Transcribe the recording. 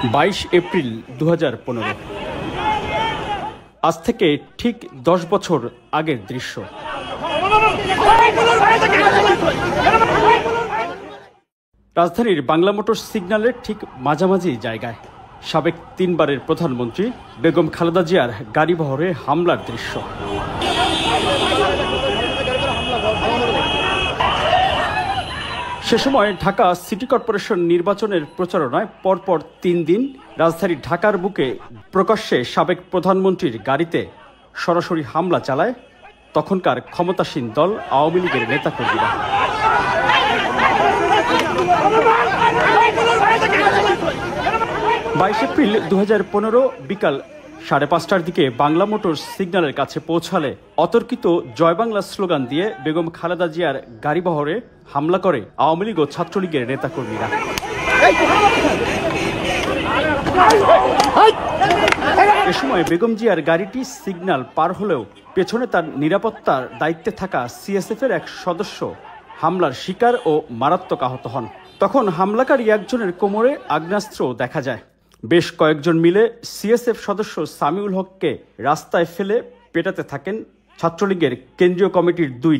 22 April 2015। আজ থেকে ঠিক 10 বছর আগের দৃশ্য। রাজধানীর বাংলা মোটরস সিগন্যালের ঠিক মাঝামাঝি জায়গায় সাবেক 3 বারের প্রধানমন্ত্রী বেগম খালেদা জিয়ার গাড়িবহরে হামলার দৃশ্য। সে সময় ঢাকা সিটি কর্পোরেশন নির্বাচনের প্রচারণায় পরপর 3 দিন রাজধানী ঢাকার বুকে প্রকাশ্যে সাবেক প্রধানমন্ত্রীর গাড়িতে সরাসরি হামলা চালায় তখনকার ক্ষমতাসীন দল আওয়ামী লীগের নেতাকর্মীরা। 22 এপ্রিল 2015 বিকাল 5:30টার দিকে বাংলা মোটরস সিগন্যালের কাছে পৌঁছালে অতর্কিত জয় বাংলা স্লোগান দিয়ে বেগম খালেদা জিয়ার গাড়িবহরে হামলা করে আওয়ামী লীগ ও ছাত্রলীগের নেতাকর্মীরা। এ সময় বেগম জিয়ার গাড়িটি সিগন্যাল পার হলেও পেছনে তার নিরাপত্তার দায়িত্বে থাকা সিএসএফ এর এক সদস্য হামলার শিকার ও মারাত্মক আহত হন। তখন হামলাকারী একজনের কোমরে আগ্নেয়াস্ত্র দেখা যায়। বেশ কয়েকজন মিলে সিএসএফ সদস্য সামিউল হককে রাস্তায় ফেলে পেটাতে থাকেন ছাত্রলীগের কেন্দ্রীয় কমিটির 2